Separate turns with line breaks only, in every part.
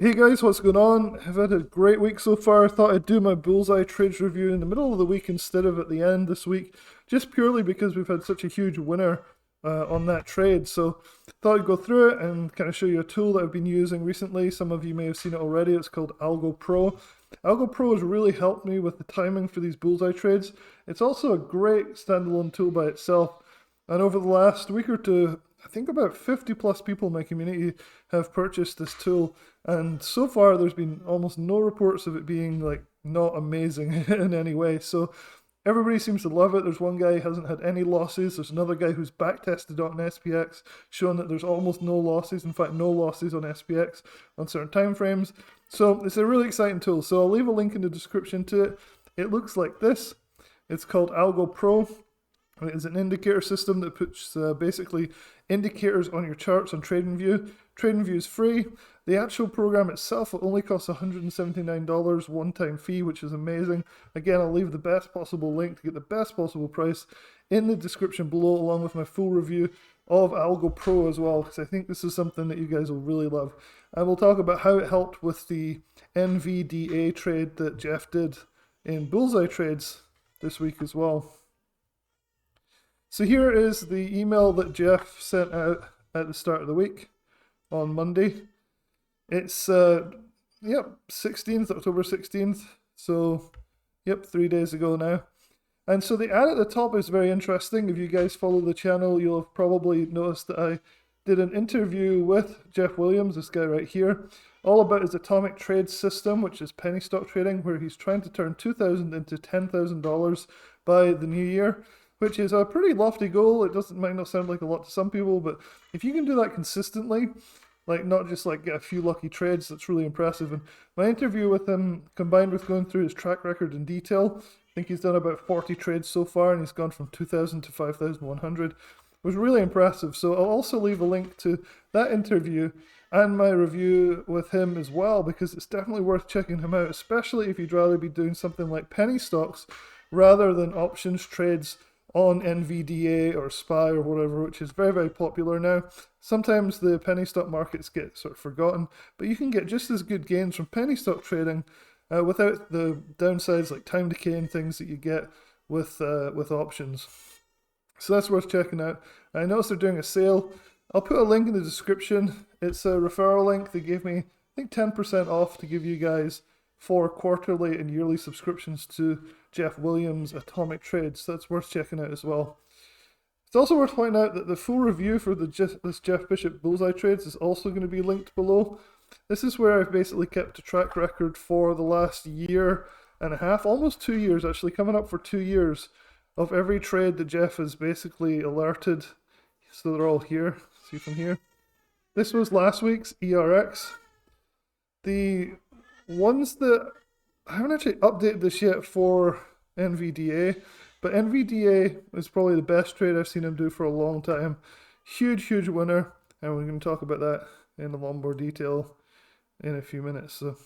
Hey guys, what's going on? I've had a great week so far. I thought I'd do my Bullseye trades review in the middle of the week instead of at the end this week, just purely because we've had such a huge winner on that trade. So thought I'd go through it and kind of show you a tool that I've been using recently. Some of you may have seen it already. It's called AlgoPro. AlgoPro has really helped me with the timing for these Bullseye trades. It's also a great standalone tool by itself. And over the last week or two, I think about 50 plus people in my community have purchased this tool, and so far there's been almost no reports of it being like not amazing in any way. So everybody seems to love it. There's one guy who hasn't had any losses. There's another guy who's backtested on SPX, showing that there's almost no losses. In fact, no losses on SPX on certain time frames. So it's a really exciting tool. So I'll leave a link in the description to it. It looks like this. It's called Algo Pro. It is an indicator system that puts basically indicators on your charts on TradingView. TradingView is free. The actual program itself will only cost $179 one-time fee, which is amazing. Again, I'll leave the best possible link to get the best possible price in the description below, along with my full review of Algo Pro as well, because I think this is something that you guys will really love. And we'll talk about how it helped with the NVDA trade that Jeff did in Bullseye trades this week as well. So here is the email that Jeff sent out at the start of the week on Monday. It's, 16th, October 16th. So, 3 days ago now. And so the ad at the top is very interesting. If you guys follow the channel, you'll have probably noticed that I did an interview with Jeff Williams, this guy right here, all about his atomic trade system, which is penny stock trading, where he's trying to turn $2,000 into $10,000 by the new year, which is a pretty lofty goal. It might not sound like a lot to some people, but if you can do that consistently, like not just like get a few lucky trades, that's really impressive. And my interview with him, combined with going through his track record in detail, I think he's done about 40 trades so far, and he's gone from 2,000 to 5,100, was really impressive. So I'll also leave a link to that interview and my review with him as well, because it's definitely worth checking him out, especially if you'd rather be doing something like penny stocks rather than options trades on NVDA or SPY or whatever, which is very, very popular now. Sometimes the penny stock markets get sort of forgotten, but you can get just as good gains from penny stock trading without the downsides like time decay and things that you get with options. So that's worth checking out. I noticed they're doing a sale. I'll put a link in the description. It's a referral link. They gave me, I think, 10% off to give you guys 4 quarterly and yearly subscriptions to Jeff Williams' Atomic Trades. So that's worth checking out as well. It's also worth pointing out that the full review for this Jeff Bishop Bullseye Trades is also going to be linked below. This is where I've basically kept a track record for the last year and a half, almost 2 years actually, coming up for 2 years, of every trade that Jeff has basically alerted. So they're all here. See from here. This was last week's ERX. The ones that I haven't actually updated this yet for NVDA, but NVDA is probably the best trade I've seen him do for a long time. Huge, huge winner, and we're going to talk about that in a lot more detail in a few minutes. So,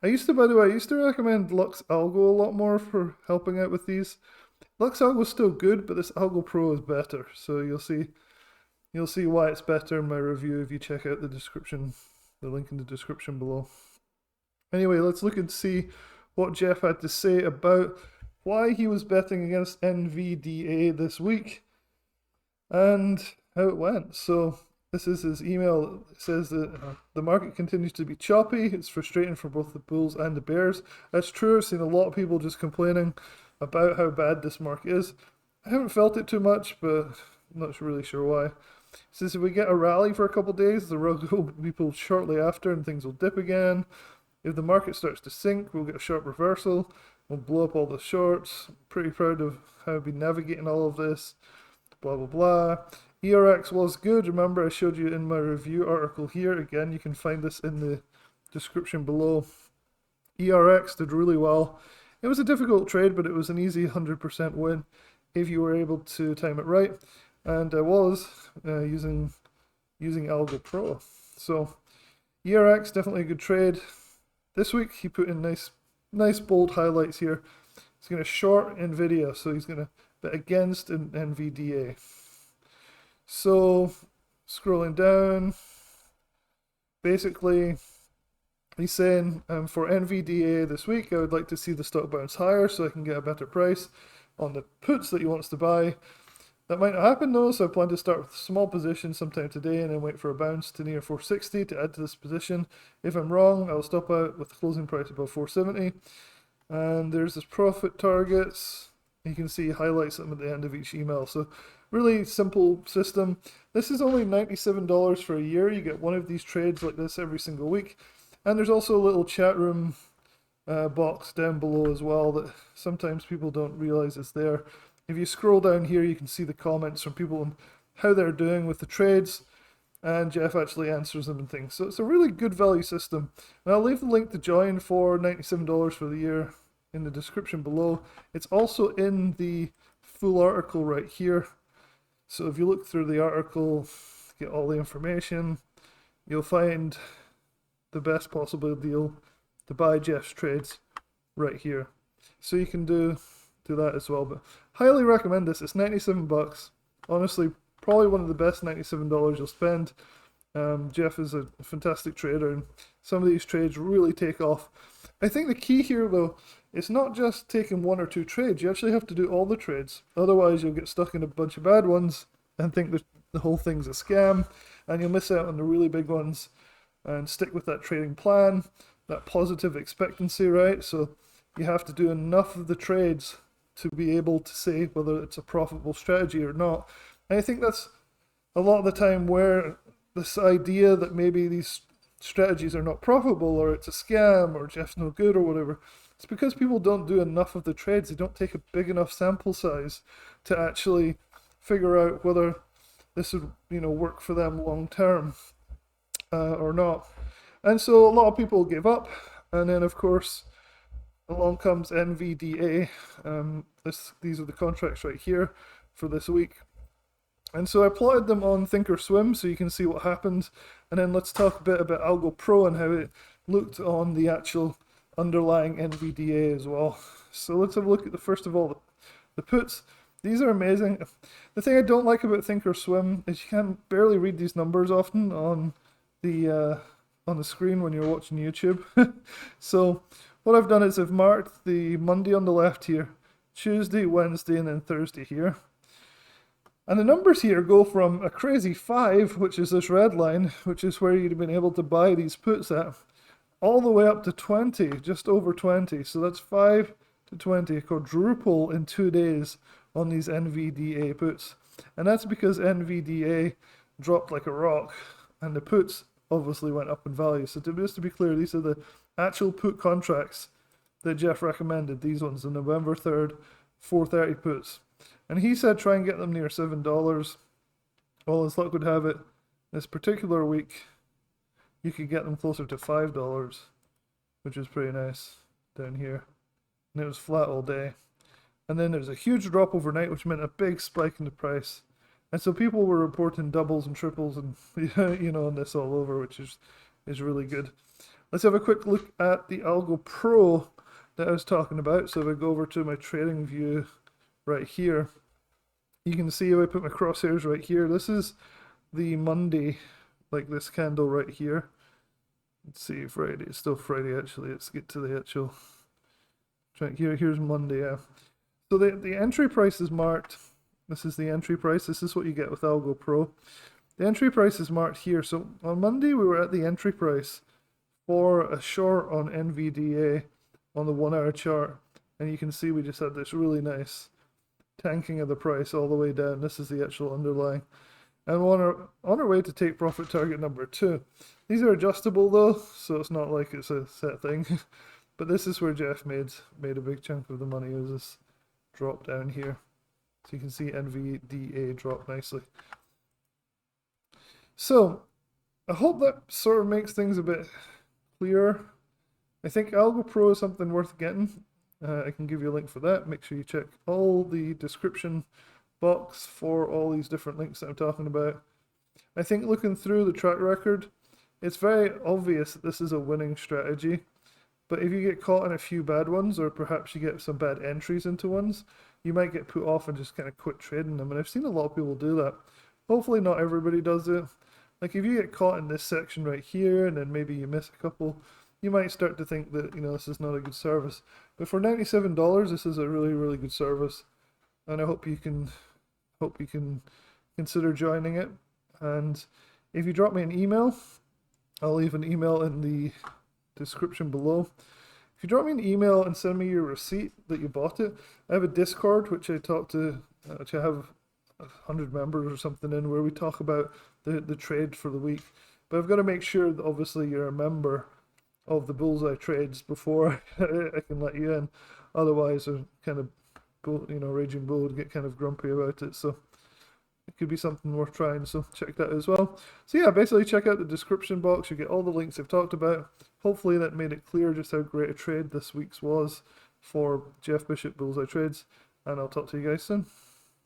by the way, I used to recommend Lux Algo a lot more for helping out with these. Lux Algo is still good, but this Algo Pro is better. So you'll see why it's better in my review if you check out the description, the link in the description below. Anyway, let's look and see what Jeff had to say about why he was betting against NVDA this week and how it went. So this is his email. It says that the market continues to be choppy. It's frustrating for both the bulls and the bears. That's true. I've seen a lot of people just complaining about how bad this market is. I haven't felt it too much, but I'm not really sure why. It says if we get a rally for a couple of days, the rug will be pulled shortly after and things will dip again. If the market starts to sink, we'll get a sharp reversal. We'll blow up all the shorts. I'm pretty proud of how I've been navigating all of this. Blah, blah, blah. ERX was good. Remember, I showed you in my review article here. Again, you can find this in the description below. ERX did really well. It was a difficult trade, but it was an easy 100% win if you were able to time it right. And I was using Algo Pro. So ERX, definitely a good trade. This week, he put in nice bold highlights here. He's going to short NVIDIA, so he's going to bet against an NVDA. So, scrolling down, basically, He's saying for NVDA this week, I would like to see the stock bounce higher so I can get a better price on the puts that he wants to buy. That might not happen though, so I plan to start with a small position sometime today and then wait for a bounce to near 460 to add to this position. If I'm wrong, I'll stop out with the closing price above 470. And there's his profit targets. You can see he highlights them at the end of each email. So really simple system. This is only $97 for a year. You get one of these trades like this every single week. And there's also a little chat room box down below as well that sometimes people don't realize is there. If you scroll down here, you can see the comments from people and how they're doing with the trades, and Jeff actually answers them and things. So it's a really good value system. And I'll leave the link to join for $97 for the year in the description below. It's also in the full article right here. So if you look through the article, get all the information, you'll find the best possible deal to buy Jeff's trades right here. So you can do that as well, but highly recommend this. It's 97 bucks. Honestly, probably one of the best $97 you'll spend. Jeff is a fantastic trader, and some of these trades really take off. I think the key here, though, is not just taking one or two trades. You actually have to do all the trades. Otherwise, you'll get stuck in a bunch of bad ones and think that the whole thing's a scam, and you'll miss out on the really big ones. And stick with that trading plan, that positive expectancy, right? So you have to do enough of the trades to be able to say whether it's a profitable strategy or not. And I think that's a lot of the time where this idea that maybe these strategies are not profitable or it's a scam or Jeff's no good or whatever, it's because people don't do enough of the trades. They don't take a big enough sample size to actually figure out whether this would, work for them long term or not. And so a lot of people give up, and then of course along comes NVDA. These are the contracts right here for this week. And so I plotted them on Thinkorswim so you can see what happened. And then let's talk a bit about AlgoPro and how it looked on the actual underlying NVDA as well. So let's have a look at first of all, the puts. These are amazing. The thing I don't like about Thinkorswim is you can barely read these numbers often on the screen when you're watching YouTube. So what I've done is I've marked the Monday on the left here, Tuesday, Wednesday, and then Thursday here. And the numbers here go from a crazy 5, which is this red line, which is where you'd have been able to buy these puts at, all the way up to 20, just over 20. So that's 5 to 20, a quadruple in 2 days on these NVDA puts. And that's because NVDA dropped like a rock, and the puts obviously went up in value. So just to be clear, these are the actual put contracts that Jeff recommended. These ones, the November 3rd, 430 puts. And he said try and get them near $7. Well, as luck would have it, this particular week, you could get them closer to $5, which is pretty nice down here. And it was flat all day. And then there's a huge drop overnight, which meant a big spike in the price. And so people were reporting doubles and triples and, and this all over, which is really good. Let's have a quick look at the AlgoPro that I was talking about. So if I go over to my trading view right here, you can see if I put my crosshairs right here. This is the Monday, like this candle right here. Let's see, Friday. It's still Friday, actually. Let's get to the actual... Here's Monday, yeah. So the entry price is marked. This is the entry price. This is what you get with AlgoPro. The entry price is marked here. So on Monday, we were at the entry price for a short on NVDA on the 1 hour chart. And you can see we just had this really nice tanking of the price all the way down. This is the actual underlying. And we're on our way to take profit target number 2. These are adjustable though, so it's not like it's a set thing. But this is where Jeff made a big chunk of the money. It was this drop down here. So you can see NVDA drop nicely. So I hope that sort of makes things a bit clearer. I think AlgoPro is something worth getting. I can give you a link for that. Make sure you check all the description box for all these different links that I'm talking about. I think looking through the track record, it's very obvious that this is a winning strategy. But if you get caught in a few bad ones, or perhaps you get some bad entries into ones, you might get put off and just kind of quit trading them. And I've seen a lot of people do that. Hopefully not everybody does it. Like if you get caught in this section right here, and then maybe you miss a couple, you might start to think that, you know, this is not a good service. But for $97, this is a really, really good service, and I hope you can consider joining it. And if you drop me an email, I'll leave an email in the description below. If you drop me an email and send me your receipt that you bought it, I have a Discord which I have 100 members or something in, where we talk about the trade for the week. But I've got to make sure that obviously you're a member of the Bullseye trades before I can let you in. Otherwise, a kind of Raging Bull would get kind of grumpy about it. So it could be something worth trying. So check that as well. So yeah, basically check out the description box. You get all the links I've talked about. Hopefully that made it clear just how great a trade this week's was for Jeff Bishop Bullseye Trades. And I'll talk to you guys soon.